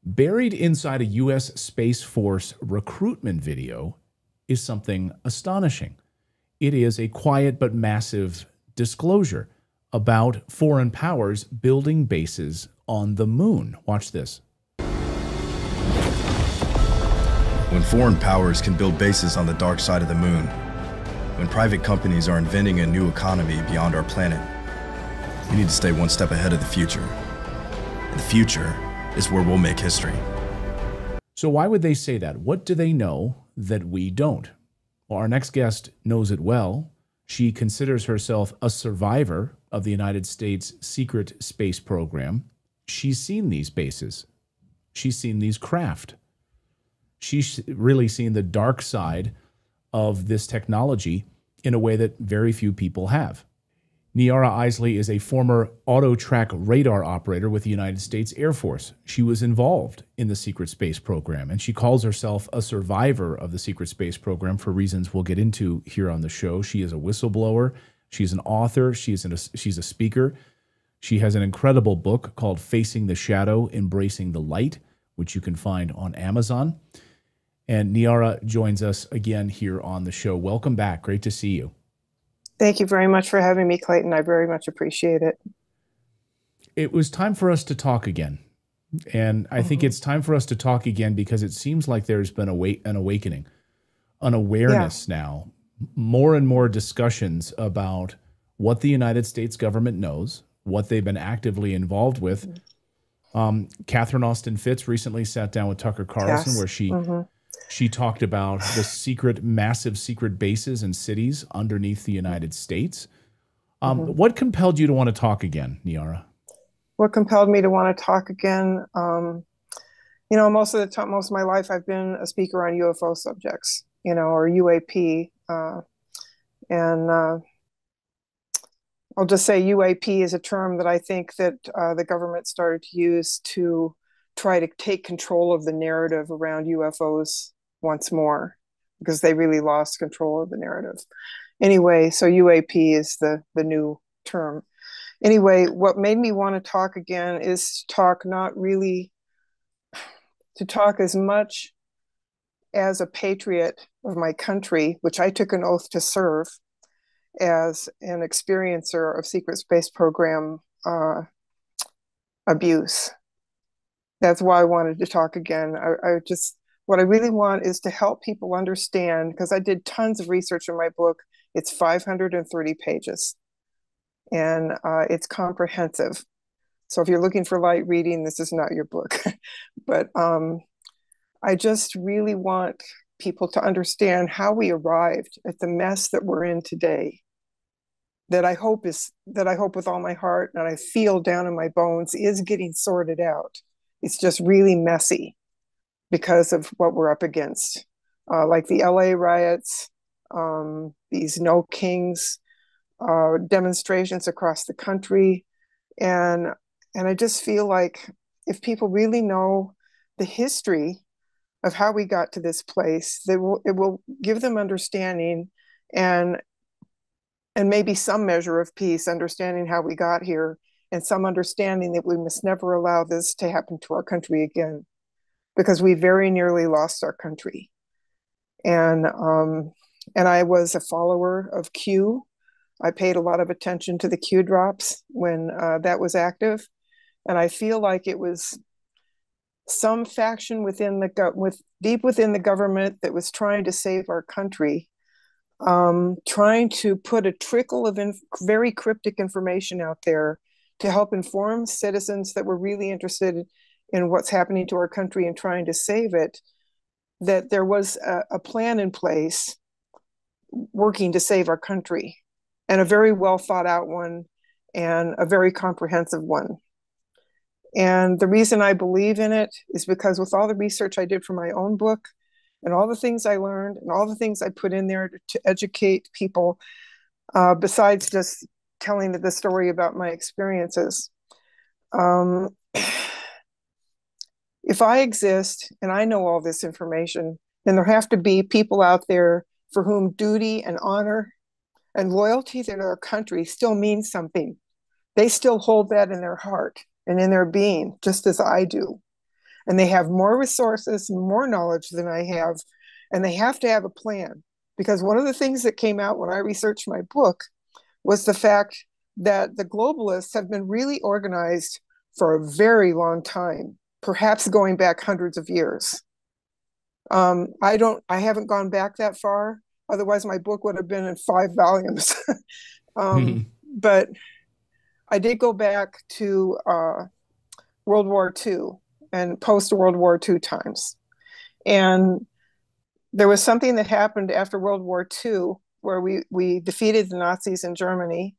Buried inside a U.S. Space Force recruitment video is something astonishing. It is a quiet but massive disclosure about foreign powers building bases on the moon. Watch this. When foreign powers can build bases on the dark side of the moon, when private companies are inventing a new economy beyond our planet, we need to stay one step ahead of the future. And the future is where we'll make history. So why would they say that? What do they know that we don't? Well, our next guest knows it well. She considers herself a survivor of the United States secret space program. She's seen these bases. She's seen these craft. She's really seen the dark side of this technology in a way that very few people have. Niara Isley is a former auto-track radar operator with the United States Air Force. She was involved in the secret space program, and she calls herself a survivor of the secret space program for reasons we'll get into here on the show. She is a whistleblower. She's an author. She's a speaker. She has an incredible book called Facing the Shadow, Embracing the Light, which you can find on Amazon. And Niara joins us again here on the show. Welcome back. Great to see you. Thank you very much for having me, Clayton. I very much appreciate it. It was time for us to talk again. And I think it's time for us to talk again because it seems like there's been an awakening, an awareness now, more and more discussions about what the United States government knows, what they've been actively involved with. Catherine Austin Fitts recently sat down with Tucker Carlson where she talked about the massive secret bases and cities underneath the United States. What compelled you to want to talk again, Niara? What compelled me to want to talk again? Most of my life I've been a speaker on UFO subjects, or UAP. I'll just say UAP is a term that I think that the government started to use to try to take control of the narrative around UFOs once more, because they really lost control of the narrative. Anyway, so UAP is the new term. Anyway, what made me want to talk again is to talk as much as a patriot of my country, which I took an oath to serve, as an experiencer of secret space program abuse. That's why I wanted to talk again. What I really want is to help people understand, because I did tons of research in my book. It's 530 pages, and it's comprehensive. So if you're looking for light reading, this is not your book. But I just really want people to understand how we arrived at the mess that we're in today. That I hope with all my heart, and I feel down in my bones, is getting sorted out. It's just really messy because of what we're up against, like the LA riots, these No Kings demonstrations across the country, and I just feel like if people really know the history of how we got to this place, it will give them understanding and maybe some measure of peace, understanding how we got here, and some understanding that we must never allow this to happen to our country again, because we very nearly lost our country. And I was a follower of Q. I paid a lot of attention to the Q drops when that was active. And I feel like it was some faction deep within the government that was trying to save our country, trying to put a trickle of very cryptic information out there to help inform citizens that were really interested in what's happening to our country and trying to save it, that there was a plan in place working to save our country, and a very well thought out one, and a very comprehensive one. And the reason I believe in it is because with all the research I did for my own book, and all the things I learned, and all the things I put in there to educate people, besides just telling the story about my experiences. If I exist and I know all this information, then there have to be people out there for whom duty and honor and loyalty to their country still means something. They still hold that in their heart and in their being, just as I do. and they have more resources, more knowledge than I have, and they have to have a plan. Because one of the things that came out when I researched my book was the fact that the globalists have been really organized for a very long time, perhaps going back hundreds of years. I haven't gone back that far. Otherwise, my book would have been in 5 volumes. But I did go back to World War II and post-World War II times. And there was something that happened after World War II where we defeated the Nazis in Germany,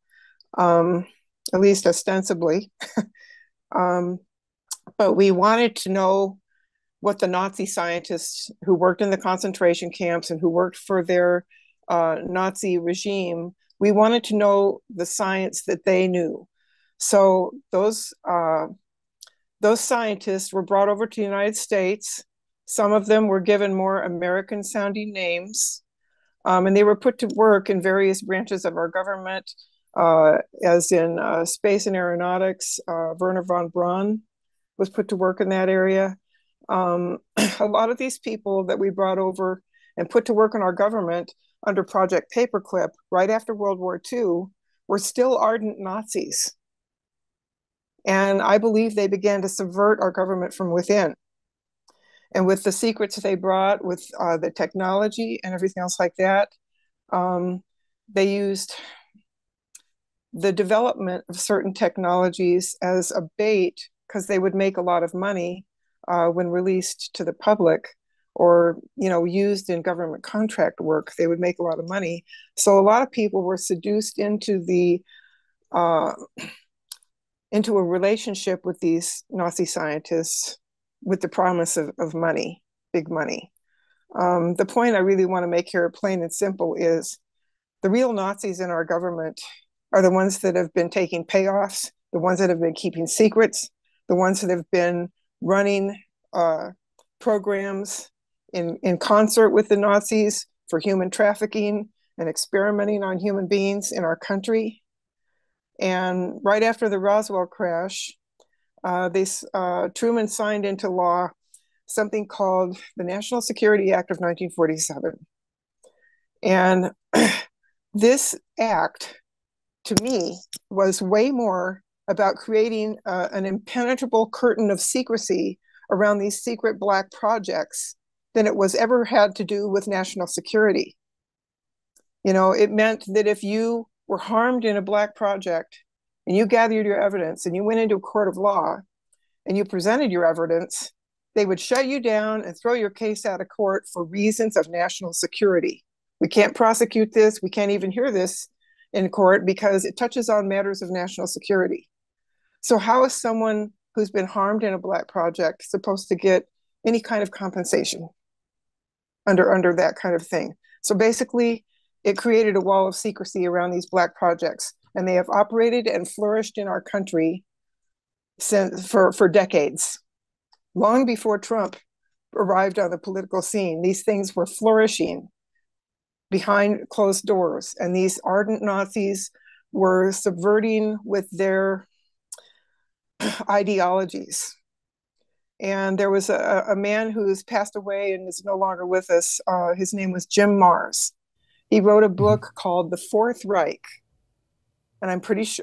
at least ostensibly. But we wanted to know what the Nazi scientists who worked in the concentration camps and who worked for their Nazi regime, we wanted to know the science that they knew. So those scientists were brought over to the United States. Some of them were given more American-sounding names, and they were put to work in various branches of our government, as in space and aeronautics. Werner von Braun was put to work in that area. A lot of these people that we brought over and put to work in our government under Project Paperclip right after World War II were still ardent Nazis. And I believe they began to subvert our government from within. And with the secrets they brought, with the technology and everything else like that, they used the development of certain technologies as a bait because they would make a lot of money when released to the public, or used in government contract work. They would make a lot of money. So a lot of people were seduced into into a relationship with these Nazi scientists with the promise of money, big money. The point I really want to make here, plain and simple, is the real Nazis in our government are the ones that have been taking payoffs, the ones that have been keeping secrets, the ones that have been running programs in concert with the Nazis for human trafficking and experimenting on human beings in our country. And right after the Roswell crash, Truman signed into law something called the National Security Act of 1947. And this act, to me, was way more about creating an impenetrable curtain of secrecy around these secret black projects than it was ever had to do with national security. It meant that if you were harmed in a black project and you gathered your evidence and you went into a court of law and you presented your evidence, they would shut you down and throw your case out of court for reasons of national security. We can't prosecute this. We can't even hear this in court because it touches on matters of national security. So how is someone who's been harmed in a black project supposed to get any kind of compensation under that kind of thing? So basically, it created a wall of secrecy around these black projects, and they have operated and flourished in our country for decades. Long before Trump arrived on the political scene, these things were flourishing behind closed doors, and these ardent Nazis were subverting with their ideologies. And there was a man who's passed away and is no longer with us. His name was Jim Marrs. He wrote a book called The Fourth Reich. And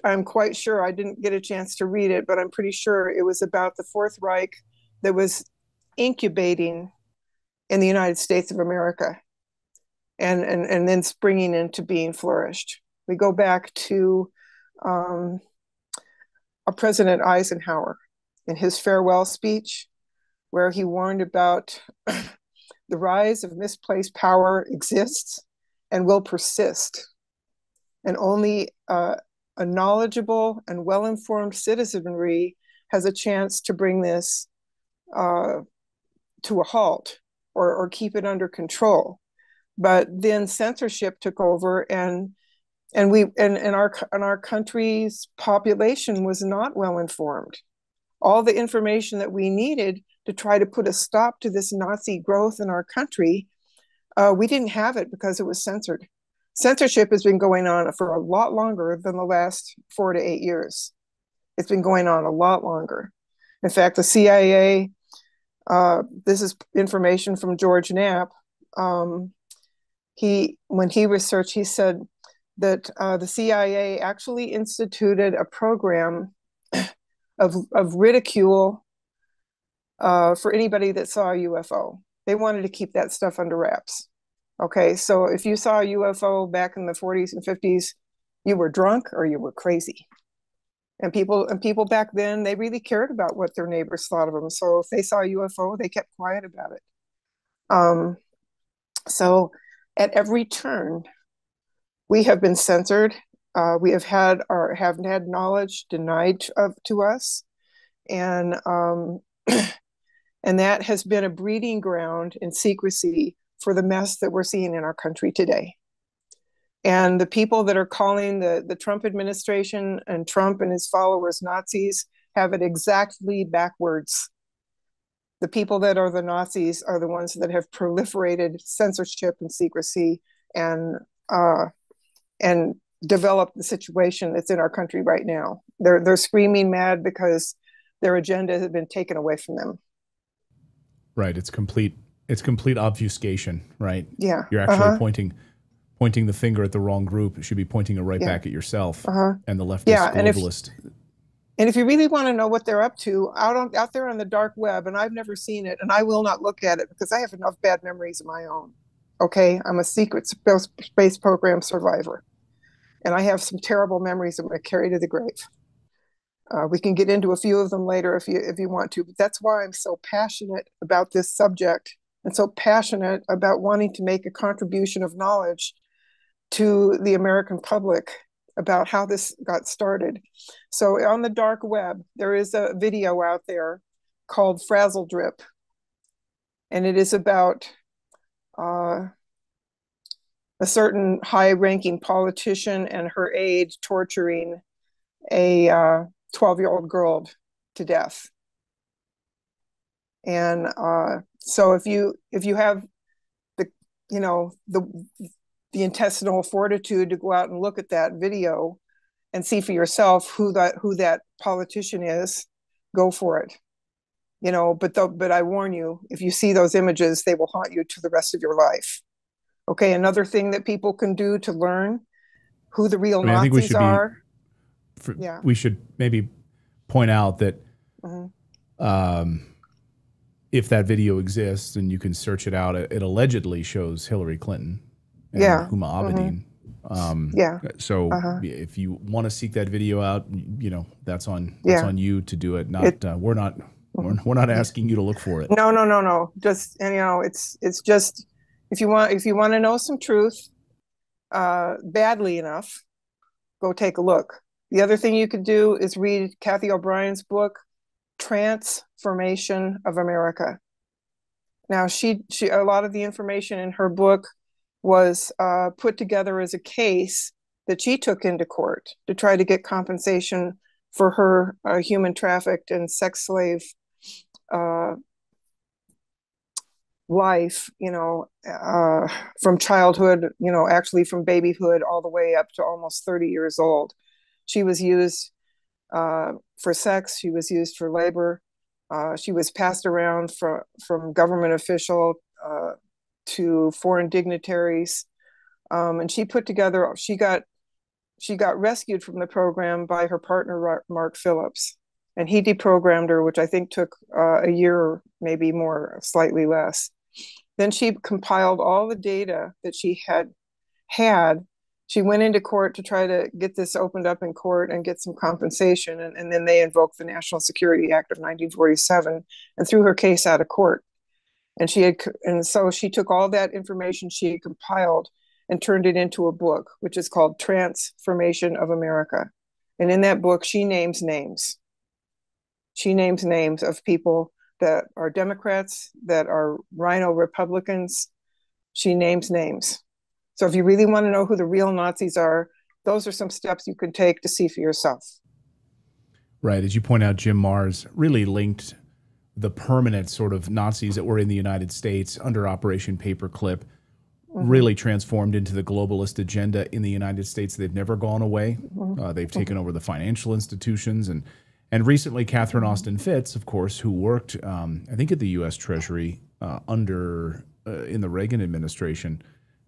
I'm quite sure, I didn't get a chance to read it, but I'm pretty sure it was about the Fourth Reich that was incubating in the United States of America and then springing into being flourished. We go back to President Eisenhower in his farewell speech, where he warned about the rise of misplaced power exists and will persist. And only a knowledgeable and well-informed citizenry has a chance to bring this to a halt or keep it under control. But then censorship took over, and our country's population was not well informed. All the information that we needed to try to put a stop to this Nazi growth in our country, we didn't have it because it was censored. Censorship has been going on for a lot longer than the last 4 to 8 years. It's been going on a lot longer. In fact, the CIA This is information from George Knapp. When he researched, he said that the CIA actually instituted a program of ridicule for anybody that saw a UFO. They wanted to keep that stuff under wraps. Okay, so if you saw a UFO back in the 40s and 50s, you were drunk or you were crazy. And people back then, they really cared about what their neighbors thought of them. So if they saw a UFO, they kept quiet about it. So at every turn, we have been censored. We have had knowledge denied to us, and that has been a breeding ground in secrecy for the mess that we're seeing in our country today. And the people that are calling the Trump administration and Trump and his followers Nazis have it exactly backwards. The people that are the Nazis are the ones that have proliferated censorship and secrecy and developed the situation that's in our country right now. They're screaming mad because their agenda has been taken away from them. Right. It's complete obfuscation, right? Yeah. You're actually pointing the finger at the wrong group. It should be pointing it right back at yourself and the leftist globalist. And if you really want to know what they're up to out there on the dark web, and I've never seen it, and I will not look at it because I have enough bad memories of my own. Okay, I'm a secret space program survivor, and I have some terrible memories that I carry to the grave. We can get into a few of them later if you want to, but that's why I'm so passionate about this subject and so passionate about wanting to make a contribution of knowledge to the American public about how this got started. So on the dark web, there is a video out there called Frazzle Drip, and it is about a certain high-ranking politician and her aide torturing a 12-year-old girl to death. And so if you have the intestinal fortitude to go out and look at that video and see for yourself who that politician is, go for it. But I warn you, if you see those images, they will haunt you to the rest of your life. Okay, another thing that people can do to learn who the real Nazis are. We should maybe point out that if that video exists and you can search it out, it allegedly shows Hillary Clinton and Huma Abedin. So if you want to seek that video out, that's on you to do it. We're not asking you to look for it. No. Just it's just if you want to know some truth badly enough, go take a look. The other thing you could do is read Kathy O'Brien's book, Transformation of America. Now, she a lot of the information in her book was put together as a case that she took into court to try to get compensation for her human trafficked and sex slave life, from childhood, actually from babyhood all the way up to almost 30 years old. She was used for sex. She was used for labor. She was passed around from government official to foreign dignitaries, and she got rescued from the program by her partner Mark Phillips, and he deprogrammed her, which I think took a year or maybe more, slightly less. Then she compiled all the data that she had. She went into court to try to get this opened up in court and get some compensation, and then they invoked the National Security Act of 1947 and threw her case out of court. And so she took all that information she had compiled and turned it into a book, which is called Transformation of America. And in that book, she names names. She names names of people that are Democrats, that are Rhino Republicans. She names names. So if you really want to know who the real Nazis are, those are some steps you can take to see for yourself. Right. As you point out, Jim Marrs really linked the permanent sort of Nazis that were in the United States under Operation Paperclip, really transformed into the globalist agenda in the United States. They've never gone away. They've taken over the financial institutions and And recently, Catherine Austin Fitts, of course, who worked, I think, at the U.S. Treasury in the Reagan administration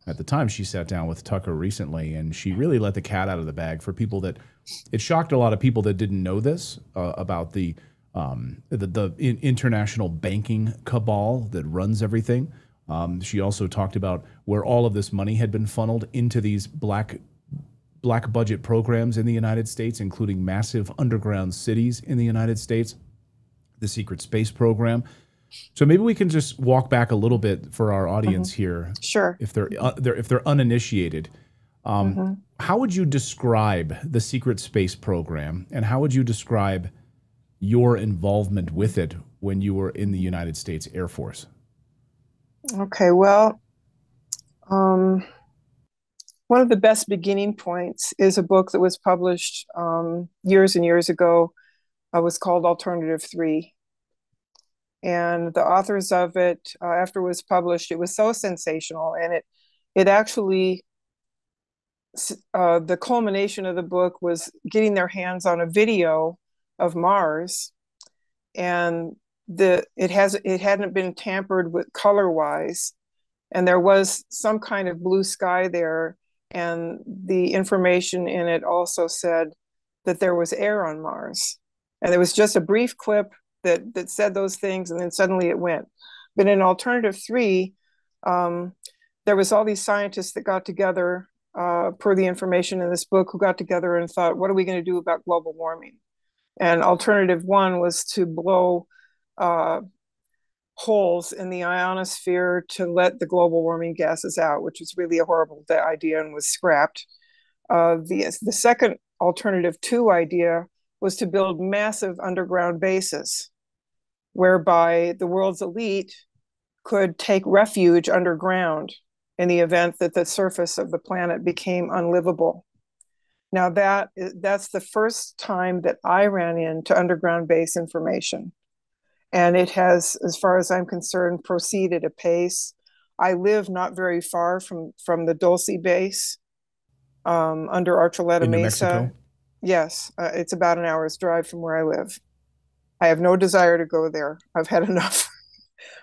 at the time, she sat down with Tucker recently, and she really let the cat out of the bag for people that it shocked a lot of people that didn't know this about the international banking cabal that runs everything. She also talked about where all of this money had been funneled into these black budget programs in the United States, including massive underground cities in the United States, the secret space program. So maybe we can just walk back a little bit for our audience here. Sure. If they're uninitiated, how would you describe the secret space program, and how would you describe your involvement with it when you were in the United States Air Force? Okay, well, one of the best beginning points is a book that was published years and years ago. It was called Alternative 3. And the authors of it, after it was published, it was so sensational. And it actually, the culmination of the book was getting their hands on a video of Mars. And it hadn't been tampered with color-wise. And there was some kind of blue sky there. And the information in it also said that there was air on Mars. And there was just a brief clip that said those things, and then suddenly it went. But in Alternative 3, there was all these scientists that got together, per the information in this book, who got together and thought, what are we going to do about global warming? And Alternative 1 was to blow holes in the ionosphere to let the global warming gases out, which was really a horrible idea and was scrapped. The second Alternative 2 idea was to build massive underground bases whereby the world's elite could take refuge underground in the event that the surface of the planet became unlivable. Now that's the first time that I ran into underground base information. And it has, as far as I'm concerned, proceeded apace. I live not very far from the Dulce base under Archuleta in New Mesa. Mexico? Yes, it's about an hour's drive from where I live. I have no desire to go there. I've had enough.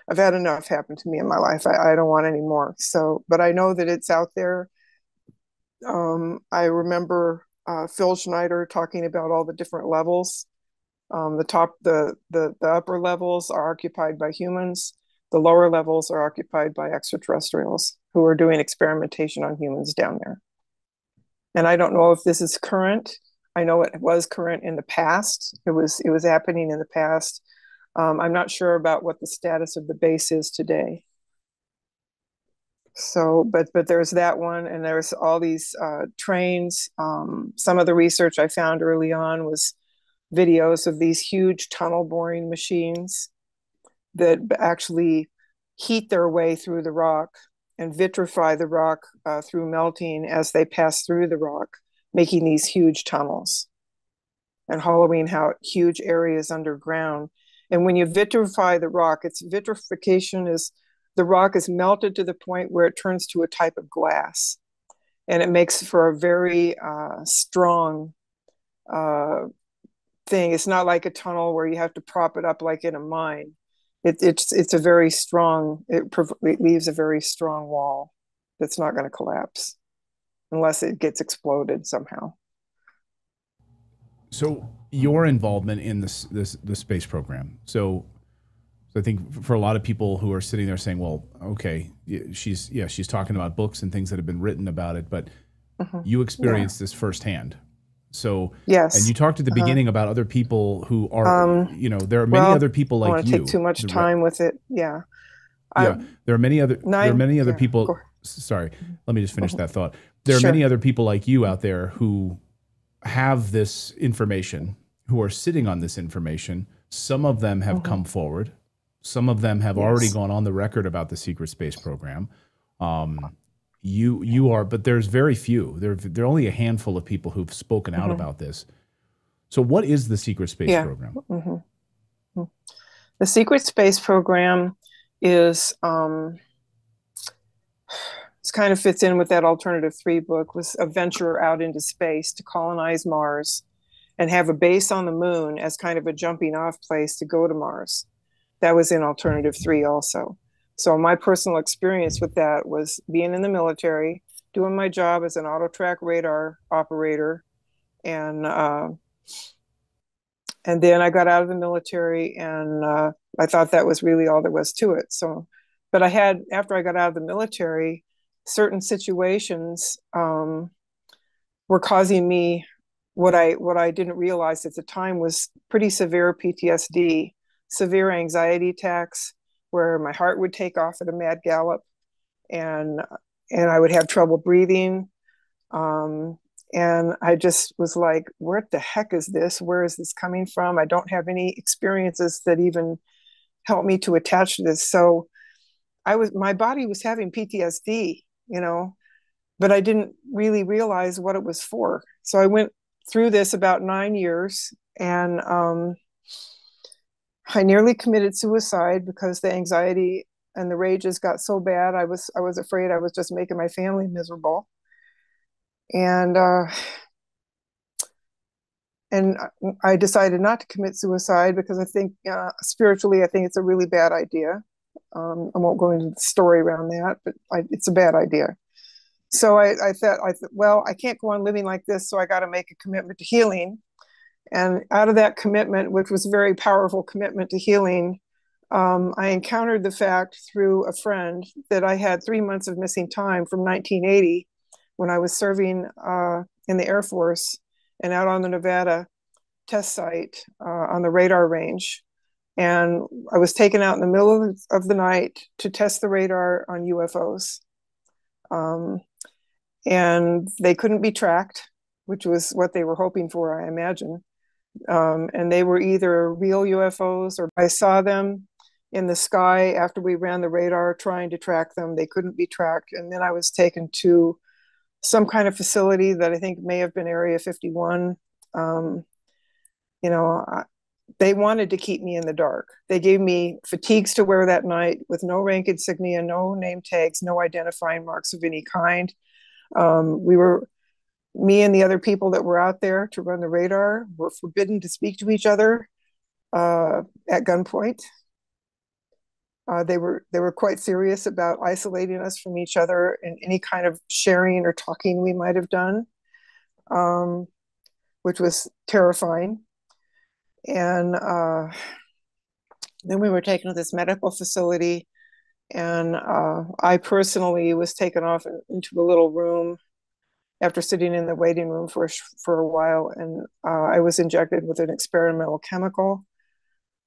I've had enough happen to me in my life. I don't want any more. So, but I know that it's out there. I remember Phil Schneider talking about all the different levels. The upper levels are occupied by humans. The lower levels are occupied by extraterrestrials who are doing experimentation on humans down there. And I don't know if this is current. I know it was current in the past. It was happening in the past. I'm not sure about what the status of the base is today. So, but there's that one, and there's all these trains. Some of the research I found early on was videos of these huge tunnel boring machines that actually heat their way through the rock and vitrify the rock through melting as they pass through the rock, making these huge tunnels and hollowing out huge areas underground. And when you vitrify the rock, vitrification is the rock is melted to the point where it turns to a type of glass. And it makes for a very strong thing. It's not like a tunnel where you have to prop it up like in a mine. It's a very strong, it leaves a very strong wall that's not going to collapse unless it gets exploded somehow. So your involvement in the space program. So I think for a lot of people who are sitting there saying, well, okay, she's talking about books and things that have been written about it, but you experienced this firsthand. So, yes. And you talked at the beginning about other people who are, there are many other people like you. I don't want to take too much time with it. Yeah. There are many other people. Sorry, let me just finish that thought. There are many other people like you out there who have this information, who are sitting on this information. Some of them have come forward. Some of them have already gone on the record about the secret space program. You are, but there's very few. There are only a handful of people who've spoken out about this. So what is the secret space program? The secret space program is, it kind of fits in with that Alternative 3 book, was a venture out into space to colonize Mars and have a base on the moon as kind of a jumping off place to go to Mars. That was in alternative 3 also. So my personal experience with that was being in the military, doing my job as an auto track radar operator, and then I got out of the military, and I thought that was really all there was to it. So, but after I got out of the military, certain situations were causing me what I didn't realize at the time was pretty severe PTSD, severe anxiety attacks, where my heart would take off at a mad gallop, and I would have trouble breathing. And I just was like, what the heck is this? Where is this coming from? I don't have any experiences that even help me to attach to this. So my body was having PTSD, but I didn't really realize what it was for. So I went through this about 9 years, and I nearly committed suicide because the anxiety and the rages got so bad. I was afraid I was just making my family miserable. And I decided not to commit suicide because I think spiritually, I think it's a really bad idea. I won't go into the story around that, but it's a bad idea. So I thought, well, I can't go on living like this, so I got to make a commitment to healing. And out of that commitment, which was a very powerful commitment to healing, I encountered the fact through a friend that I had 3 months of missing time from 1980 when I was serving in the Air Force and out on the Nevada test site on the radar range. And I was taken out in the middle of the night to test the radar on UFOs. And they couldn't be tracked, which was what they were hoping for, I imagine. And they were either real UFOs, or I saw them in the sky after we ran the radar trying to track them. They couldn't be tracked. And then I was taken to some kind of facility that I think may have been Area 51. They wanted to keep me in the dark. They gave me fatigues to wear that night with no rank insignia, no name tags, no identifying marks of any kind. Me and the other people that were out there to run the radar were forbidden to speak to each other at gunpoint. They were quite serious about isolating us from each other and any kind of sharing or talking we might have done, which was terrifying. And then we were taken to this medical facility, and I personally was taken off into a little room after sitting in the waiting room for a while, and I was injected with an experimental chemical.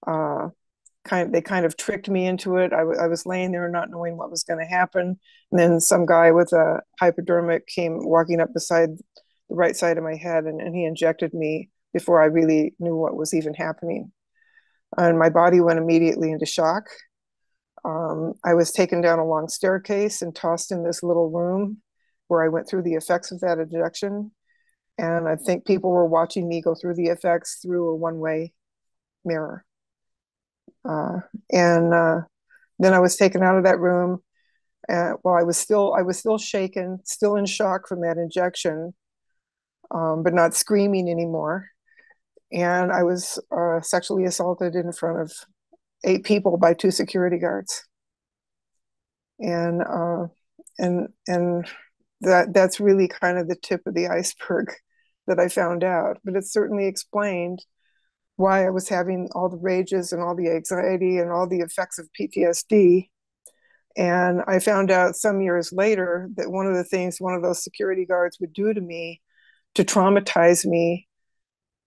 They kind of tricked me into it. I was laying there not knowing what was going to happen, and then some guy with a hypodermic came walking up beside the right side of my head, and he injected me before I really knew what was even happening. And my body went immediately into shock. I was taken down a long staircase and tossed in this little room where I went through the effects of that injection. And I think people were watching me go through the effects through a one-way mirror. And then I was taken out of that room. Well, I was still shaken, still in shock from that injection, but not screaming anymore. And I was sexually assaulted in front of 8 people by 2 security guards. And that's really kind of the tip of the iceberg that I found out. But it certainly explained why I was having all the rages and all the anxiety and all the effects of PTSD. And I found out some years later that one of the things one of those security guards would do to me to traumatize me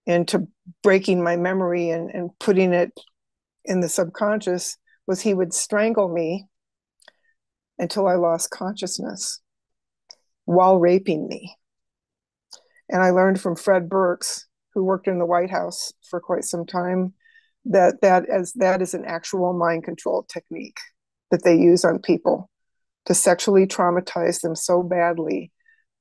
into breaking my memory and putting it in the subconscious was he would strangle me until I lost consciousness while raping me. And I learned from Fred Burks, who worked in the White House for quite some time, that is an actual mind control technique that they use on people to sexually traumatize them so badly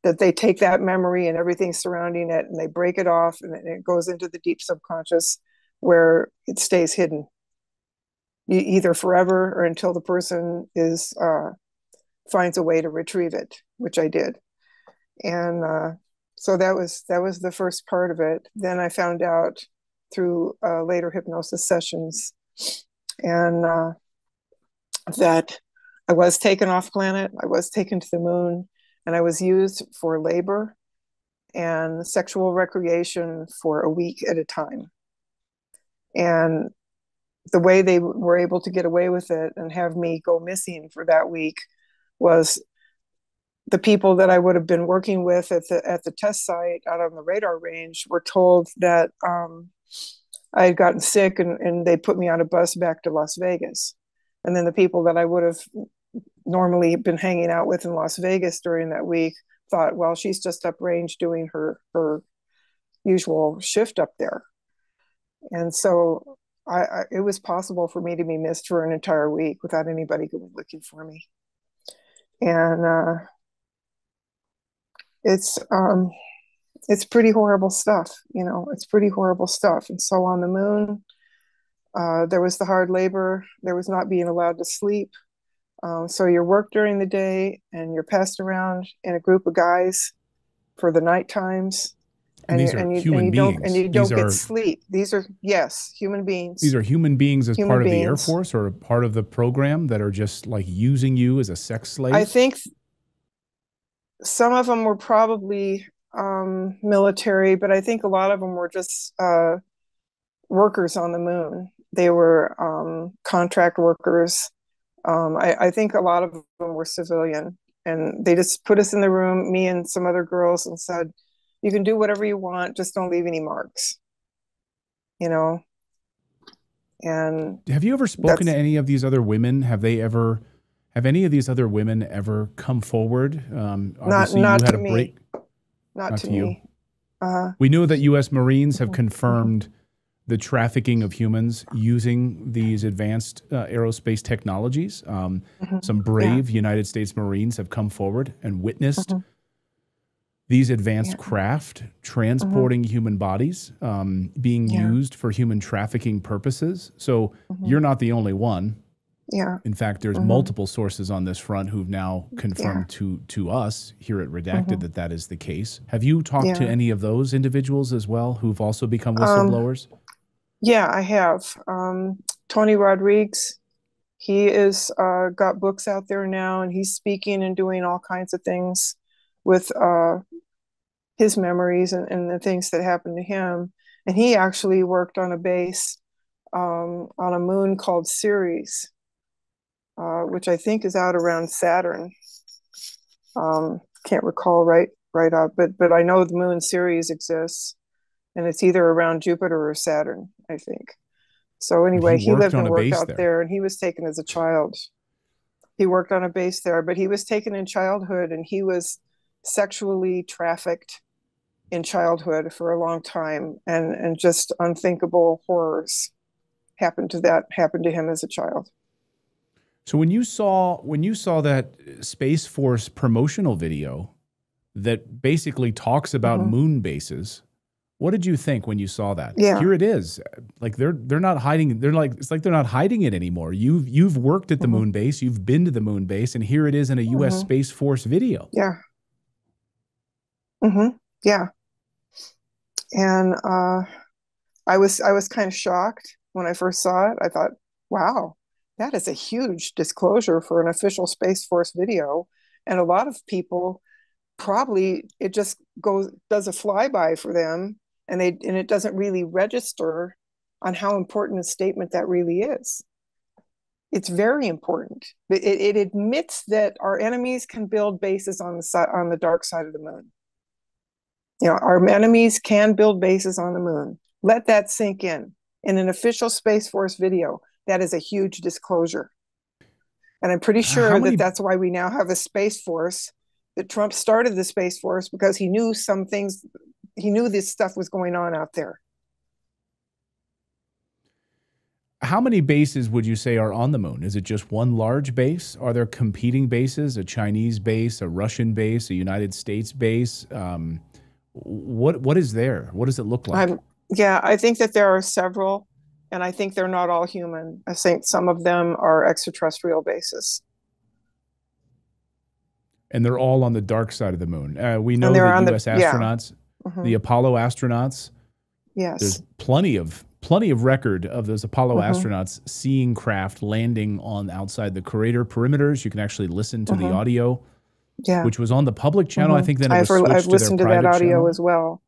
that they take that memory and everything surrounding it and they break it off, and it goes into the deep subconscious where it stays hidden, either forever or until the person finds a way to retrieve it, which I did. And So that was the first part of it. Then I found out through later hypnosis sessions, and that I was taken off planet, I was taken to the moon, and I was used for labor and sexual recreation for a week at a time. And the way they were able to get away with it and have me go missing for that week was the people that I would have been working with at the test site out on the radar range were told that I had gotten sick, and they put me on a bus back to Las Vegas. And then the people that I would have normally been hanging out with in Las Vegas during that week thought, well, she's just uprange doing her usual shift up there. And so it was possible for me to be missed for an entire week without anybody going looking for me. And it's pretty horrible stuff, you know, it's pretty horrible stuff. And so on the moon, there was the hard labor, there was not being allowed to sleep. So you're worked during the day and you're passed around in a group of guys for the night times. And these are human beings. And you don't get sleep. These are, yes, human beings. These are human beings as part of the Air Force or part of the program that are just like using you as a sex slave? I think some of them were probably military, but I think a lot of them were just workers on the moon. They were contract workers. I think a lot of them were civilian, and they just put us in the room, me and some other girls, and said, you can do whatever you want, just don't leave any marks, you know. And have you ever spoken to any of these other women? Have any of these other women ever come forward? Not to me. Not to me. We know that U.S. Marines have confirmed the trafficking of humans using these advanced aerospace technologies. Some brave United States Marines have come forward and witnessed these advanced craft transporting human bodies, being used for human trafficking purposes. So you're not the only one. Yeah. In fact, there's multiple sources on this front who've now confirmed to us here at Redacted that is the case. Have you talked to any of those individuals as well who've also become whistleblowers? Yeah, I have. Tony Rodriguez, he is got books out there now, and he's speaking and doing all kinds of things with his memories and the things that happened to him. And he actually worked on a base on a moon called Ceres, which I think is out around Saturn. Can't recall right up, but I know the moon Ceres exists, and it's either around Jupiter or Saturn, I think. So anyway, he lived and worked out there, and he was taken as a child. He worked on a base there, but he was taken in childhood, and he was sexually trafficked in childhood for a long time, and just unthinkable horrors happened to him as a child. So when you saw that Space Force promotional video that basically talks about moon bases, what did you think when you saw that? Yeah. Here it is. Like they're not hiding. It's like they're not hiding it anymore. You've worked at the moon base. You've been to the moon base, and here it is in a U.S. Space Force video. Yeah. Yeah. And I was kind of shocked when I first saw it. I thought, wow, that is a huge disclosure for an official Space Force video. And a lot of people probably, it just does a flyby for them, and it doesn't really register on how important a statement that really is. It's very important. It admits that our enemies can build bases on the dark side of the moon. You know, our enemies can build bases on the moon. Let that sink in. In an official Space Force video, that is a huge disclosure. And I'm pretty sure that's why we now have a Space Force, that Trump started the Space Force because he knew some things, he knew this stuff was going on out there. How many bases would you say are on the moon? Is it just one large base? Are there competing bases, a Chinese base, a Russian base, a United States base? What is there? What does it look like? Yeah, I think that there are several, and I think they're not all human. I think some of them are extraterrestrial bases. And they're all on the dark side of the moon. We know And they're that on U.S. astronauts, the Apollo astronauts, Yes. there's plenty of record of those Apollo astronauts seeing craft landing on outside the crater perimeters. You can actually listen to the audio, which was on the public channel. I think then it was switched I've listened to to their that private audio channel as well.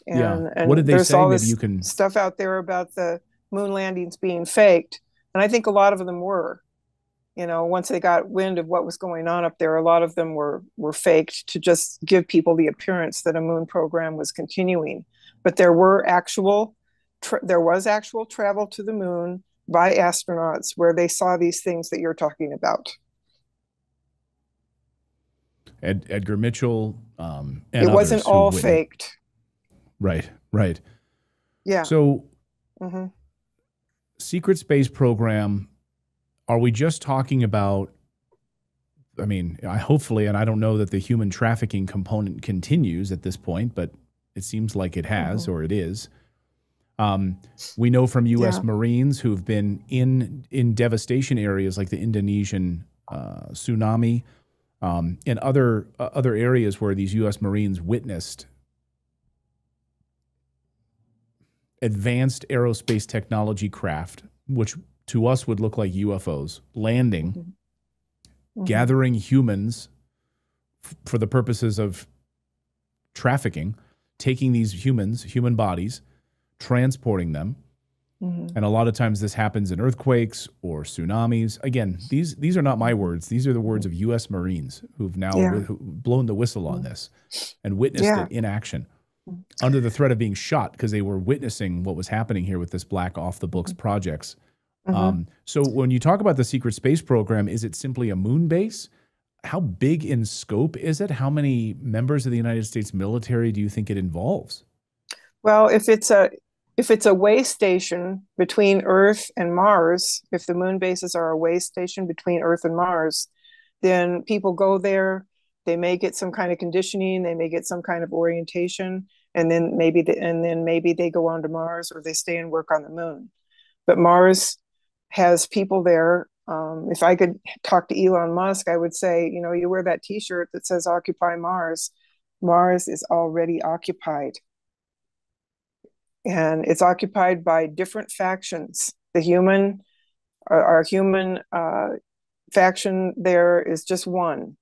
And what did they there's say? all Maybe this you can stuff out there about the moon landings being faked, and I think a lot of them were. You know, once they got wind of what was going on up there, a lot of them were faked to just give people the appearance that a moon program was continuing. But there was actual travel to the moon by astronauts where they saw these things that you're talking about. Edgar Mitchell, and it wasn't all faked. Right. Yeah. So, secret space program. Are we just talking about, I mean, hopefully, and I don't know that the human trafficking component continues at this point, but it seems like it has, or it is. We know from U.S. Marines who've been in devastation areas like the Indonesian tsunami and other areas where these U.S. Marines witnessed advanced aerospace technology craft, which to us would look like UFOs, landing, gathering humans for the purposes of trafficking, taking these human bodies, transporting them. And a lot of times this happens in earthquakes or tsunamis. Again, these are not my words. These are the words of U.S. Marines who've now blown the whistle on this and witnessed it in action under the threat of being shot because they were witnessing what was happening here with this black off-the-books projects. So when you talk about the secret space program, is it simply a moon base? How big in scope is it? How many members of the United States military do you think it involves? Well, if it's a way station between Earth and Mars, if the moon bases are a way station between Earth and Mars, then people go there. They may get some kind of conditioning. They may get some kind of orientation, and then maybe they go on to Mars, or they stay and work on the moon. But Mars has people there. If I could talk to Elon Musk, I would say, you know, you wear that T-shirt that says "Occupy Mars." Mars is already occupied. And it's occupied by different factions. Our human faction there is just one.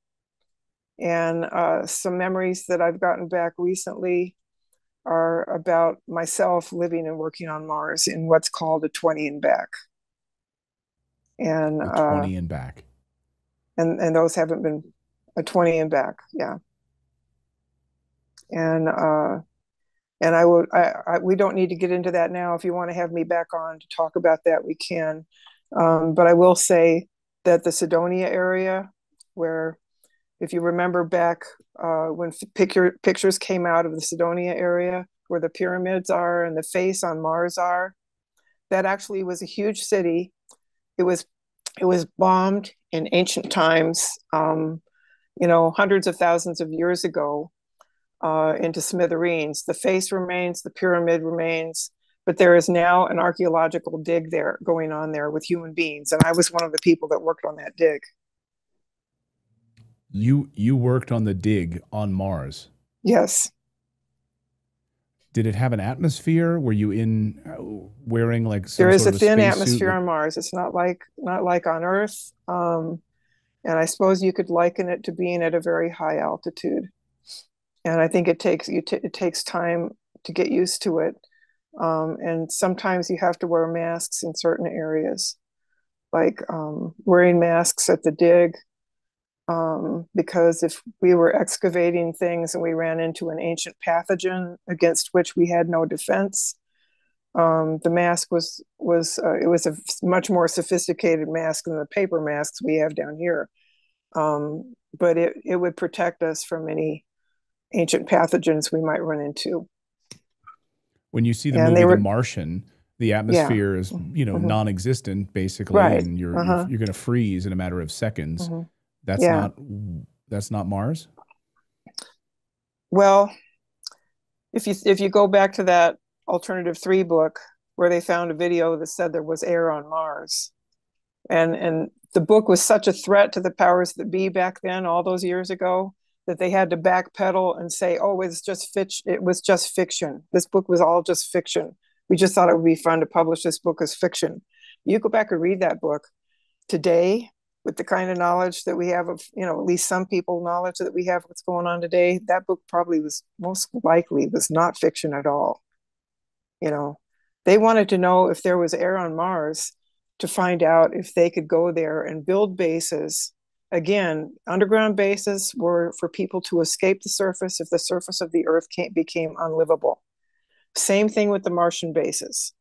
And some memories that I've gotten back recently are about myself living and working on Mars in what's called a 20 and back. And a 20 and back. And those haven't been a 20 and back, yeah. And we don't need to get into that now. If you want to have me back on to talk about that, we can. But I will say that the Cydonia area, where, if you remember back when pictures came out of the Cydonia area, where the pyramids are and the face on Mars are, that actually was a huge city. It was bombed in ancient times, hundreds of thousands of years ago. Into smithereens. The face remains, the pyramid remains, but there is now an archaeological dig there going on there with human beings. And I was one of the people that worked on that dig. You worked on the dig on Mars? Yes. Did it have an atmosphere? Were you wearing like some there is sort a of thin space atmosphere suit? on Mars. It's not like on Earth. And I suppose you could liken it to being at a very high altitude. And I think it takes time to get used to it. And sometimes you have to wear masks in certain areas, like wearing masks at the dig, because if we were excavating things and we ran into an ancient pathogen against which we had no defense, the mask was a much more sophisticated mask than the paper masks we have down here. But it would protect us from any ancient pathogens we might run into. When you see the movie The Martian, the atmosphere is non-existent basically, and you're going to freeze in a matter of seconds. That's not Mars. Well, if you go back to that Alternative 3 book where they found a video that said there was air on Mars, and the book was such a threat to the powers that be back then, all those years ago, that they had to backpedal and say, oh, it was just fiction. This book was all just fiction. We just thought it would be fun to publish this book as fiction. You go back and read that book today with the kind of knowledge that we have of, at least some people knowledge that we have what's going on today, that book probably was most likely was not fiction at all. They wanted to know if there was air on Mars to find out if they could go there and build bases. Again, underground bases were for people to escape the surface if the surface of the Earth became unlivable. Same thing with the Martian bases.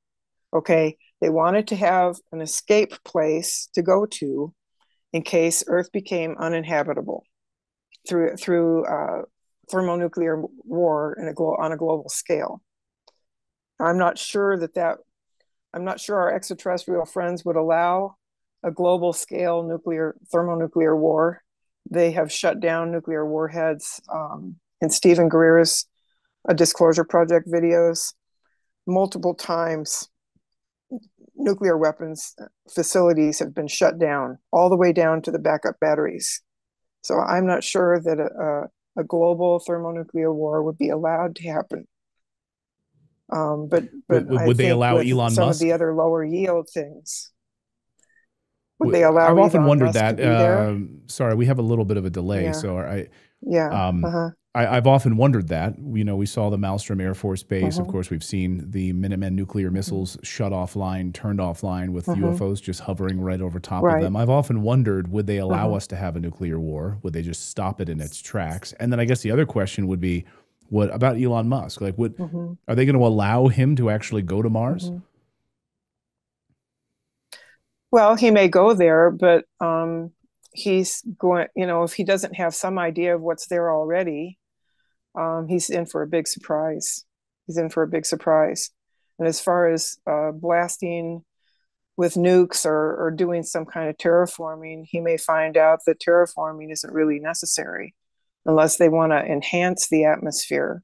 Okay, they wanted to have an escape place to go to in case Earth became uninhabitable through thermonuclear war on a global scale. I'm not sure our extraterrestrial friends would allow a global scale thermonuclear war. They have shut down nuclear warheads in Stephen Greer's Disclosure Project videos multiple times. Nuclear weapons facilities have been shut down all the way down to the backup batteries. So I'm not sure that a global thermonuclear war would be allowed to happen. But would they allow Elon some Musk? of the other lower yield things? Would they allow? I've often wondered Musk that. Sorry, we have a little bit of a delay, so I've often wondered that. We saw the Malmstrom Air Force Base. Of course, we've seen the Minuteman nuclear missiles shut offline, turned offline, with UFOs just hovering right over top of them. I've often wondered, would they allow us to have a nuclear war? Would they just stop it in its tracks? And then I guess the other question would be, what about Elon Musk? Like, are they going to allow him to actually go to Mars? Well, he may go there, but he's going, if he doesn't have some idea of what's there already, he's in for a big surprise. And as far as blasting with nukes or doing some kind of terraforming, he may find out that terraforming isn't really necessary unless they want to enhance the atmosphere.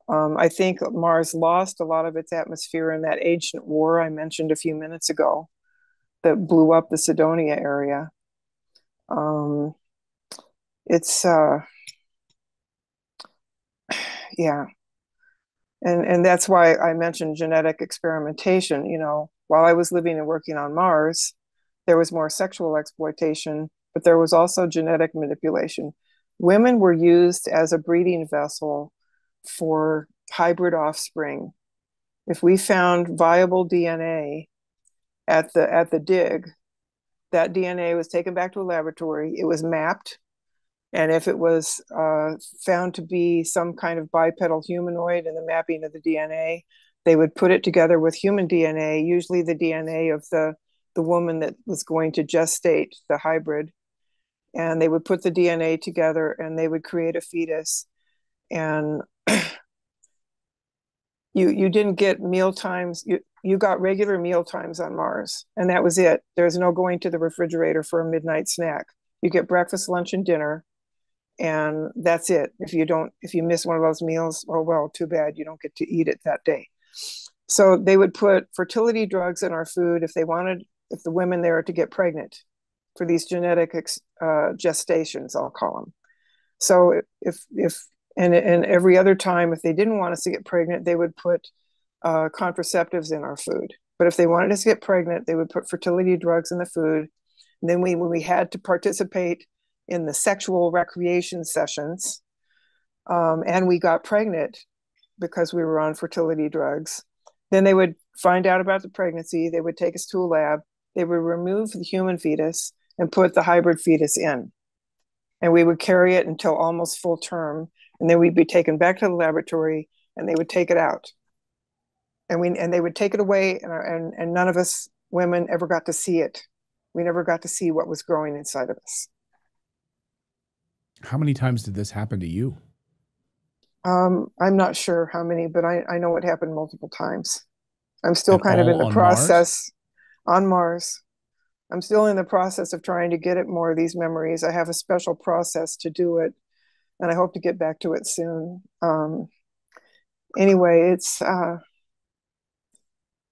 I think Mars lost a lot of its atmosphere in that ancient war I mentioned a few minutes ago that blew up the Cydonia area. And that's why I mentioned genetic experimentation. While I was living and working on Mars, there was more sexual exploitation, but there was also genetic manipulation. Women were used as a breeding vessel for hybrid offspring. If we found viable DNA at the dig, that DNA was taken back to a laboratory, it was mapped, and if it was found to be some kind of bipedal humanoid in the mapping of the DNA, they would put it together with human DNA, usually the DNA of the woman that was going to gestate the hybrid. And they would put the DNA together and they would create a fetus. And you didn't get meal times. You got regular meal times on Mars, and that was it. There's no going to the refrigerator for a midnight snack. You get breakfast, lunch, and dinner, and that's it. If you miss one of those meals, oh well, too bad. You don't get to eat it that day. So they would put fertility drugs in our food if the women there to get pregnant for these genetic gestations, I'll call them. So and every other time, if they didn't want us to get pregnant, they would put contraceptives in our food. But if they wanted us to get pregnant, they would put fertility drugs in the food. And then when we had to participate in the sexual recreation sessions, and we got pregnant because we were on fertility drugs, then they would find out about the pregnancy. They would take us to a lab. They would remove the human fetus and put the hybrid fetus in. And we would carry it until almost full term. And then we'd be taken back to the laboratory and they would take it out. And they would take it away, and none of us women ever got to see it. We never got to see what was growing inside of us. How many times did this happen to you? I'm not sure how many, but I know it happened multiple times. I'm still kind of in the process on Mars. I'm still in the process of trying to get at more of these memories. I have a special process to do it, and I hope to get back to it soon. Anyway,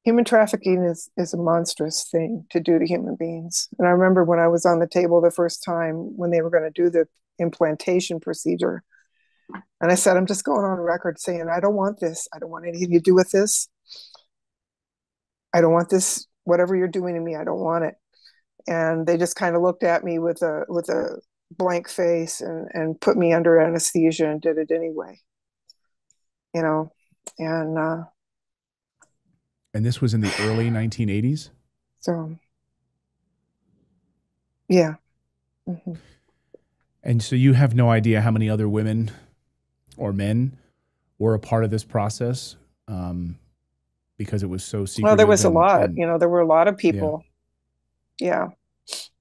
human trafficking is a monstrous thing to do to human beings. And I remember when I was on the table the first time when they were going to do the implantation procedure, and I said, I'm just going on record saying, I don't want this. I don't want anything to do with this. I don't want this. Whatever you're doing to me, I don't want it. And they just kind of looked at me with a blank face and put me under anesthesia and did it anyway. You know, and this was in the early 1980s? So, yeah. Mm-hmm. And so you have no idea how many other women or men were a part of this process because it was so secretive? Well, there was a lot. You know, there were a lot of people. Yeah.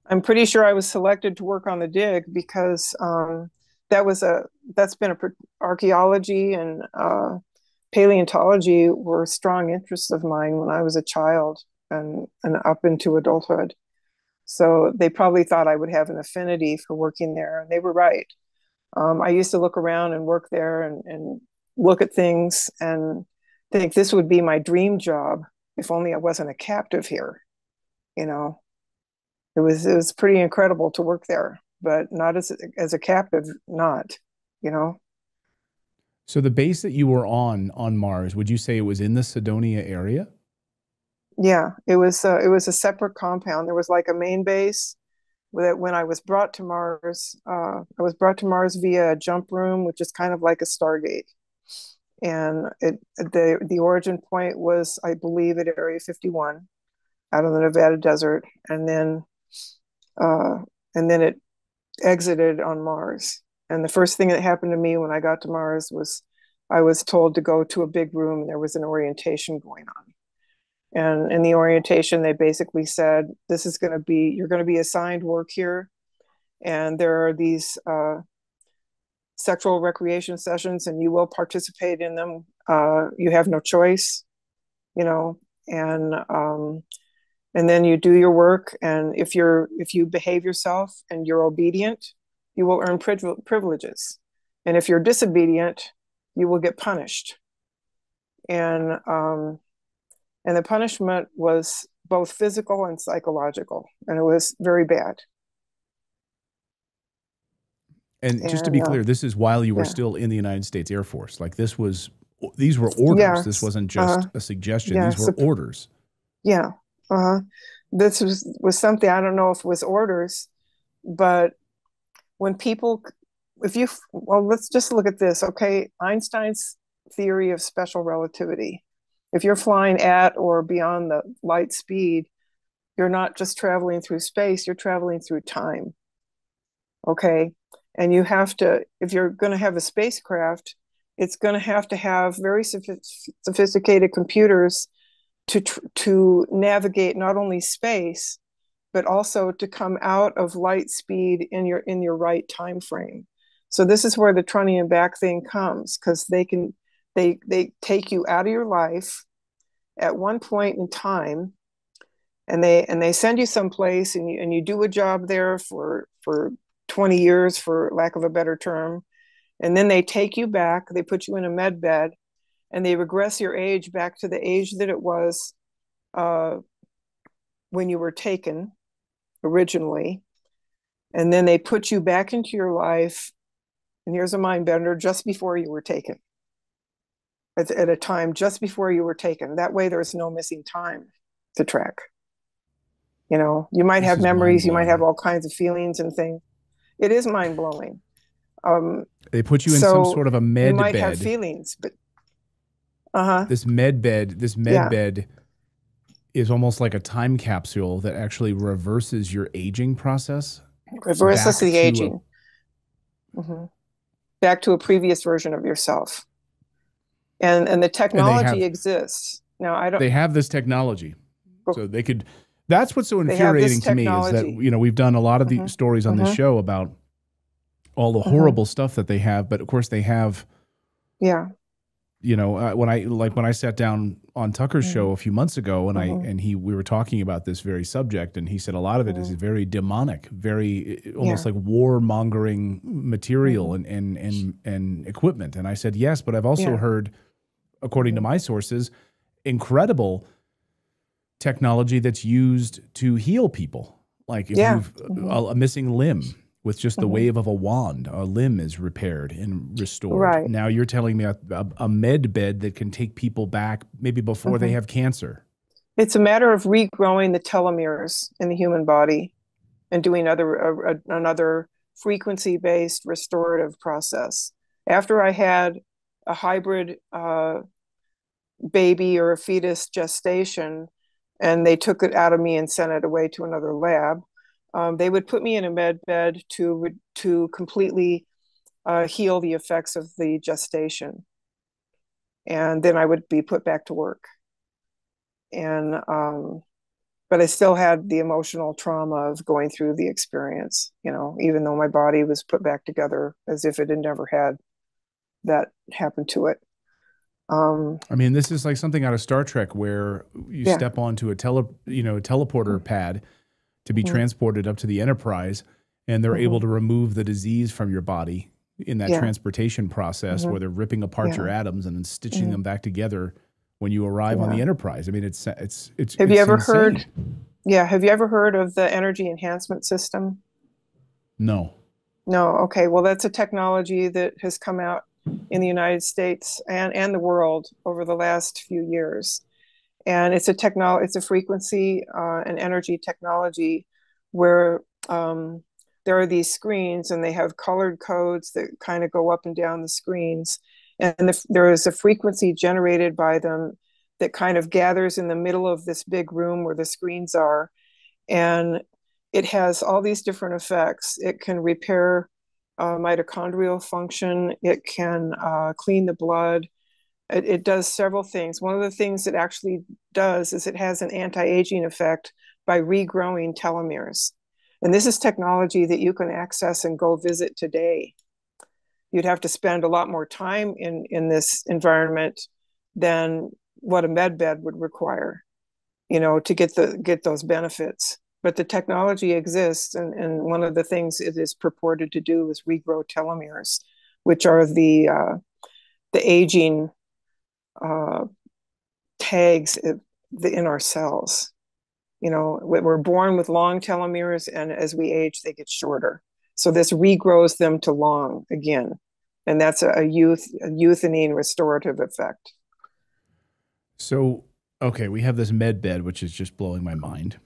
I'm pretty sure I was selected to work on the dig because that's been archaeology and paleontology were strong interests of mine when I was a child and up into adulthood. So they probably thought I would have an affinity for working there, and they were right. I used to look around and work there and look at things and think this would be my dream job if only I wasn't a captive here. You know, it was pretty incredible to work there, but not as a captive, not, you know. So the base that you were on Mars, would you say it was in the Cydonia area? Yeah, it was a separate compound. There was like a main base. When I was brought to Mars, I was brought to Mars via a jump room, which is kind of like a Stargate. And the origin point was, I believe, at Area 51, out of the Nevada desert, and then it exited on Mars. And the first thing that happened to me when I got to Mars was I was told to go to a big room and there was an orientation going on. And in the orientation, they basically said, you're going to be assigned work here. And there are these sexual recreation sessions and you will participate in them. You have no choice, you know, and then you do your work. And if you behave yourself and you're obedient, you will earn privileges. And if you're disobedient, you will get punished. And the punishment was both physical and psychological, and it was very bad. And just to be clear, this is while you were still in the United States Air Force. Like these were orders. Yeah. This wasn't just a suggestion. These were orders. Yeah. This was something, I don't know if it was orders, but when people, let's just look at this. Okay. Einstein's theory of special relativity. If you're flying at or beyond the light speed, you're not just traveling through space, you're traveling through time. Okay. And you have to, if you're going to have a spacecraft, it's going to have very sophisticated computers to navigate not only space, but also to come out of light speed in your right time frame. So this is where the Trunnion back thing comes, because they take you out of your life at one point in time, and they send you someplace, and you do a job there for 20 years, for lack of a better term, and then they take you back. They put you in a med bed, and they regress your age back to the age that it was when you were taken originally, and then they put you back into your life. And here's a mind bender: just before you were taken. At a time just before you were taken. That way there's no missing time to track. You know, you might have memories, you might have all kinds of feelings and things. It is mind-blowing. They put you in some sort of a med bed. You might have feelings, but this med bed is almost like a time capsule that actually reverses your aging process. Reverses the aging. Back to a previous version of yourself. And the technology exists. Now, they have this technology. So they could, that's what's so infuriating to me is that, you know, we've done a lot of the stories on this show about all the horrible stuff that they have, but of course they have, you know, when I sat down on Tucker's show a few months ago and we were talking about this very subject, and he said a lot of it is very demonic, very almost like warmongering material and equipment. And I said, yes, but I've also heard, according to my sources, incredible technology that's used to heal people. Like if Yeah. you've a missing limb, with just the wave of a wand, a limb is repaired and restored. Right. Now you're telling me a med bed that can take people back maybe before they have cancer. It's a matter of regrowing the telomeres in the human body and doing another frequency-based restorative process. After I had a hybrid baby or a fetus gestation, and they took it out of me and sent it away to another lab, they would put me in a med bed to completely heal the effects of the gestation. And then I would be put back to work. And but I still had the emotional trauma of going through the experience, you know, even though my body was put back together as if it had never had that happen to it. I mean, this is like something out of Star Trek where you step onto a teleporter pad to be transported up to the Enterprise, and they're able to remove the disease from your body in that transportation process where they're ripping apart your atoms and then stitching them back together when you arrive on the Enterprise. I mean, it's have you ever heard? Yeah, have you ever heard of the energy enhancement system? No. Okay. Well, that's a technology that has come out in the United States and the world over the last few years. And it's a frequency and energy technology where there are these screens and they have colored codes that kind of go up and down the screens. And there is a frequency generated by them that kind of gathers in the middle of this big room where the screens are. And it has all these different effects. It can repair mitochondrial function. It can clean the blood. It does several things. One of the things it actually does is it has an anti-aging effect by regrowing telomeres. And this is technology that you can access and go visit today. You'd have to spend a lot more time in this environment than what a med bed would require, you know, to get those benefits. But the technology exists, and one of the things it is purported to do is regrow telomeres, which are the aging tags in our cells. You know, we're born with long telomeres, and as we age, they get shorter. So this regrows them to long again, and that's a youthening restorative effect. So, okay, we have this med bed, which is just blowing my mind.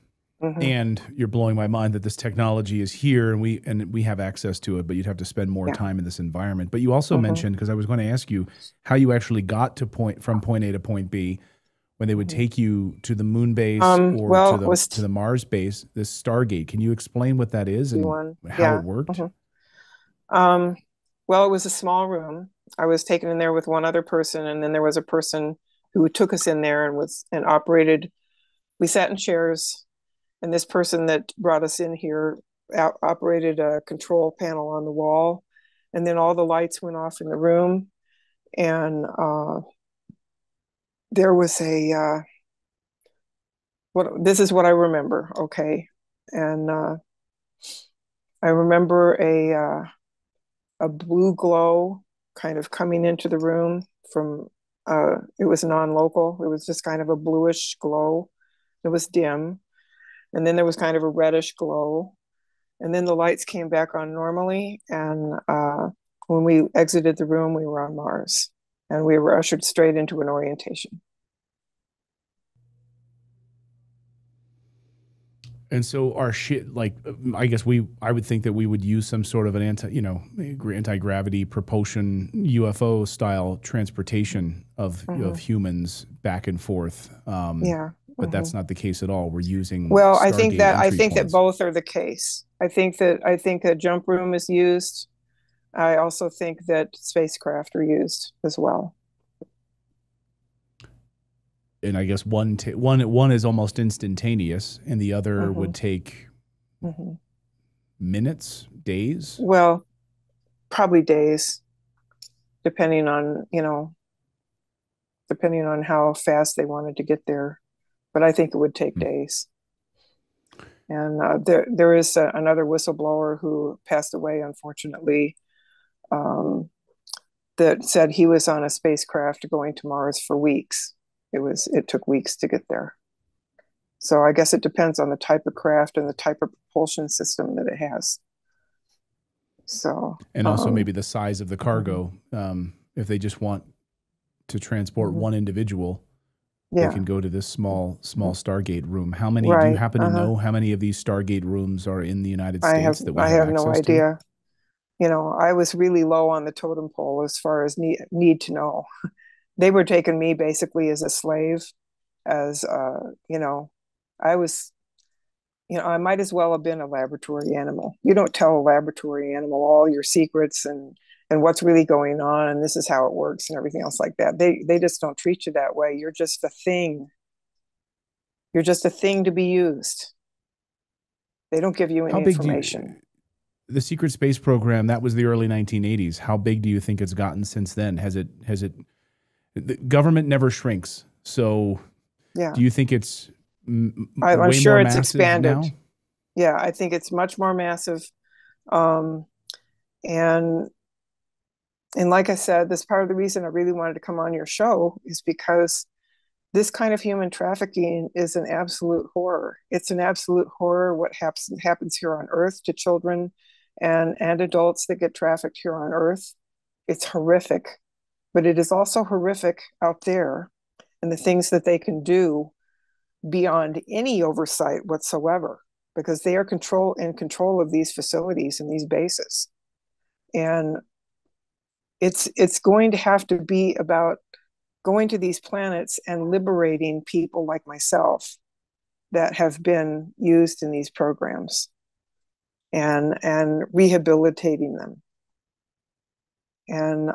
And you're blowing my mind that this technology is here and we have access to it, but you'd have to spend more time in this environment. But you also mentioned, because I was going to ask you how you actually got from point A to point B when they would take you to the moon base or to the Mars base, this Stargate. Can you explain what that is and how it worked? Well, it was a small room. I was taken in there with one other person, and then there was a person who took us in there and operated. We sat in chairs. And this person that brought us in here operated a control panel on the wall. And then all the lights went off in the room. And there was this is what I remember, okay? And I remember a blue glow kind of coming into the room from, it was non-local. It was just kind of a bluish glow. It was dim. And then there was kind of a reddish glow. And then the lights came back on normally. And when we exited the room, we were on Mars. And we were ushered straight into an orientation. And so our shit, like, I guess I would think that we would use some sort of an anti-gravity propulsion UFO style transportation of humans back and forth. But that's not the case at all. We're using I think that both are the case. I think a jump room is used. I also think that spacecraft are used as well. And I guess one is almost instantaneous, and the other would take minutes, days. Well, probably days, depending on how fast they wanted to get there. But I think it would take days. And there is another whistleblower who passed away, unfortunately, that said he was on a spacecraft going to Mars for weeks. It took weeks to get there. So I guess it depends on the type of craft and the type of propulsion system that it has. So, and also maybe the size of the cargo. If they just want to transport one individual, they can go to this small Stargate room. How many, do you happen to know how many of these Stargate rooms are in the United States that we have access no idea. You know, I was really low on the totem pole as far as need to know. They were taking me basically as a slave, as, you know, I was, you know, I might as well have been a laboratory animal. You don't tell a laboratory animal all your secrets and what's really going on, and this is how it works and everything else like that. They just don't treat you that way. You're just a thing. You're just a thing to be used. They don't give you any information. The secret space program, that was the early 1980s. How big do you think it's gotten since then? The government never shrinks. So do you think it's I'm sure it's expanded now? Yeah, I think it's much more massive. And like I said, this part of the reason I really wanted to come on your show is because this kind of human trafficking is an absolute horror. It's an absolute horror what happens here on Earth to children and adults that get trafficked here on Earth. It's horrific, but it is also horrific out there, and the things that they can do beyond any oversight whatsoever, because they are in control of these facilities and these bases. And it's going to have to be about going to these planets and liberating people like myself that have been used in these programs and rehabilitating them. And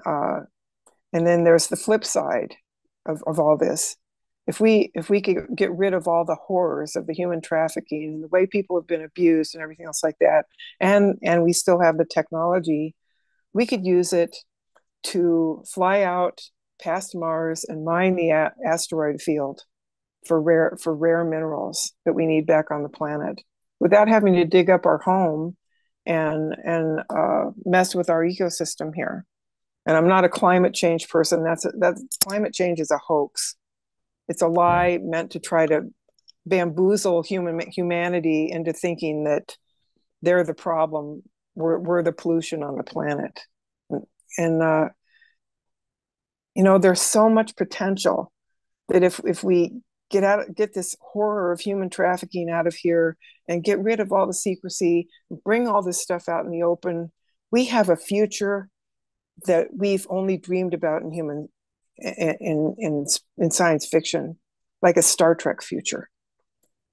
then there's the flip side of all this. If we could get rid of all the horrors of the human trafficking and the way people have been abused and everything else like that, and we still have the technology, we could use it to fly out past Mars and mine the asteroid field for rare minerals that we need back on the planet, without having to dig up our home and mess with our ecosystem here. And I'm not a climate change person. That's climate change is a hoax. It's a lie meant to try to bamboozle humanity into thinking that they're the problem. We're the pollution on the planet. And you know, there's so much potential that if we get this horror of human trafficking out of here and get rid of all the secrecy, bring all this stuff out in the open, we have a future that we've only dreamed about in science fiction, like a Star Trek future,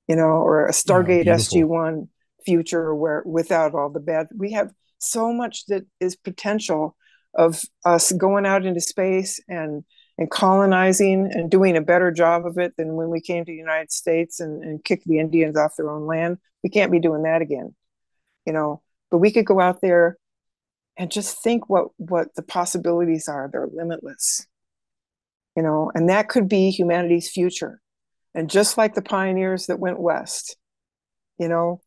you know, or a Stargate SG-1 future where without all the bad. We have so much that is potential of us going out into space and colonizing and doing a better job of it than when we came to the United States and kicked the Indians off their own land. We can't be doing that again, you know, but we could go out there and just think what the possibilities are. They're limitless, you know, and that could be humanity's future. And just like the pioneers that went west, you know,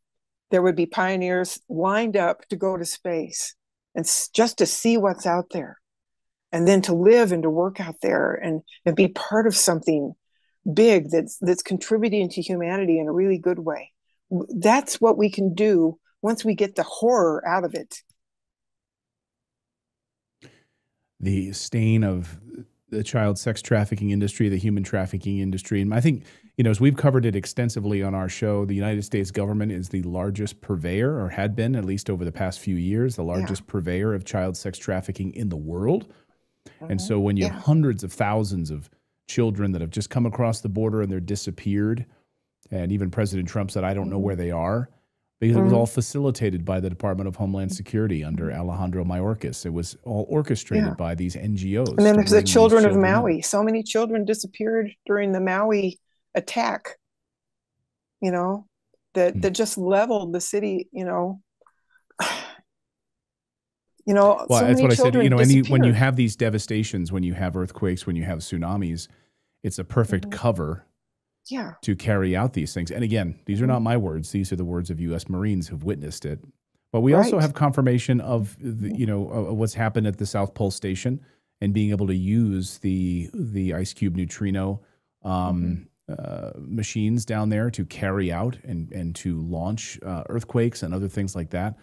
there would be pioneers lined up to go to space and just to see what's out there, and then to live and to work out there and be part of something big that's contributing to humanity in a really good way. That's what we can do once we get the horror out of it. The stain of the child sex trafficking industry, the human trafficking industry. And I think, you know, as we've covered it extensively on our show, the United States government is the largest purveyor, or had been, at least over the past few years, the largest purveyor of child sex trafficking in the world. And so when you have hundreds of thousands of children that have just come across the border and they're disappeared, and even President Trump said, I don't know where they are, because it was all facilitated by the Department of Homeland Security under Alejandro Mayorkas. It was all orchestrated by these NGOs. And then there's the children of Maui. So many children disappeared during the Maui attack, you know, that just leveled the city, you know. You know, well, so that's what I said. You know, when you have these devastations, when you have earthquakes, when you have tsunamis, it's a perfect cover to carry out these things. And again, these are not my words; these are the words of U.S. Marines who've witnessed it. But we also have confirmation of of what's happened at the South Pole Station and being able to use the ice cube neutrino machines down there to carry out and to launch earthquakes and other things like that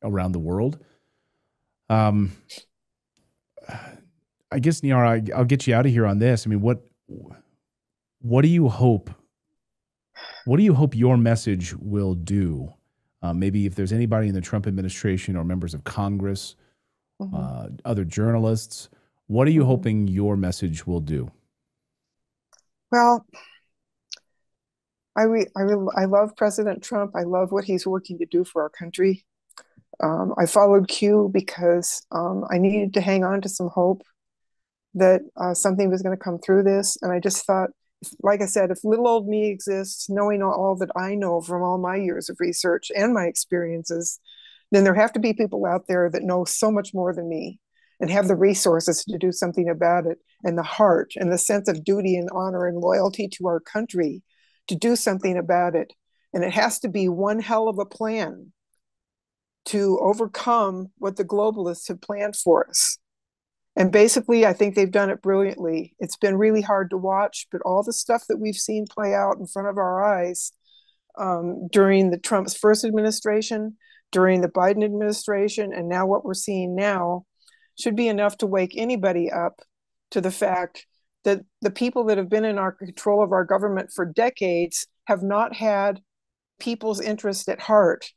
around the world. I guess, Niara, I'll get you out of here on this. I mean, what do you hope? What do you hope your message will do? Maybe if there's anybody in the Trump administration or members of Congress, other journalists, what are you hoping your message will do? Well, I love President Trump. I love what he's working to do for our country. I followed Q because I needed to hang on to some hope that something was going to come through this. And I just thought, like I said, if little old me exists, knowing all that I know from all my years of research and my experiences, then there have to be people out there that know so much more than me and have the resources to do something about it, and the heart and the sense of duty and honor and loyalty to our country to do something about it. And it has to be one hell of a plan to overcome what the globalists have planned for us. And basically, I think they've done it brilliantly. It's been really hard to watch, but all the stuff that we've seen play out in front of our eyes during the Trump's first administration, during the Biden administration, and now what we're seeing now should be enough to wake anybody up to the fact that the people that have been in our control of our government for decades have not had people's interest at heart.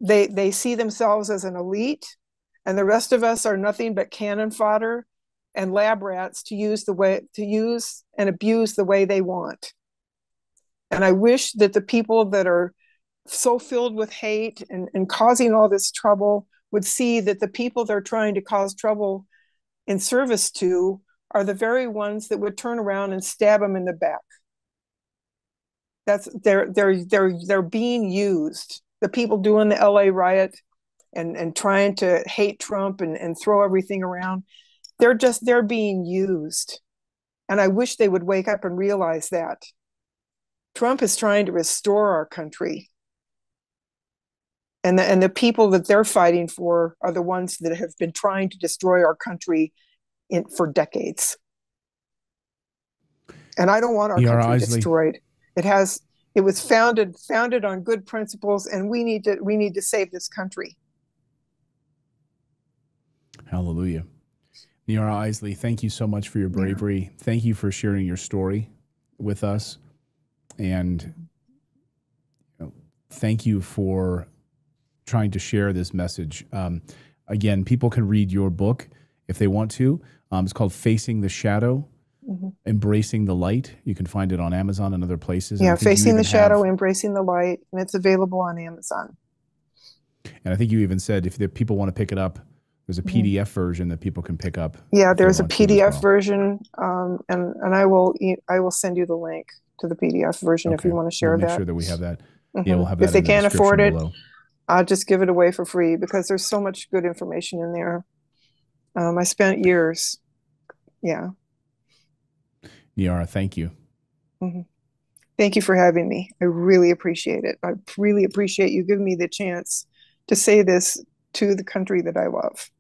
They see themselves as an elite, and the rest of us are nothing but cannon fodder and lab rats to use and abuse the way they want. And I wish that the people that are so filled with hate and causing all this trouble would see that the people they're trying to cause trouble in service to are the very ones that would turn around and stab them in the back. They're being used. The people doing the LA riot and trying to hate Trump and throw everything around, they're being used. And I wish they would wake up and realize that. Trump is trying to restore our country. And the people that they're fighting for are the ones that have been trying to destroy our country for decades. And I don't want our country destroyed. It was founded on good principles, and we need to save this country. Hallelujah. Niara Isley, thank you so much for your bravery. Yeah. Thank you for sharing your story with us. And thank you for trying to share this message. Again, people can read your book if they want to. It's called Facing the Shadow, Embracing the Light. You can find it on Amazon and other places. Yeah, Facing the Shadow, Embracing the Light, and it's available on Amazon. And I think you even said if the people want to pick it up, there's a PDF version that people can pick up. Yeah, there's a PDF version, and I will send you the link to the PDF version if you want to share that. Make sure that we have that. Yeah, we'll have that. If they can't afford it, below. I'll just give it away for free because there's so much good information in there. I spent years. Yeah. Niara, thank you. Thank you for having me. I really appreciate it. I really appreciate you giving me the chance to say this to the country that I love.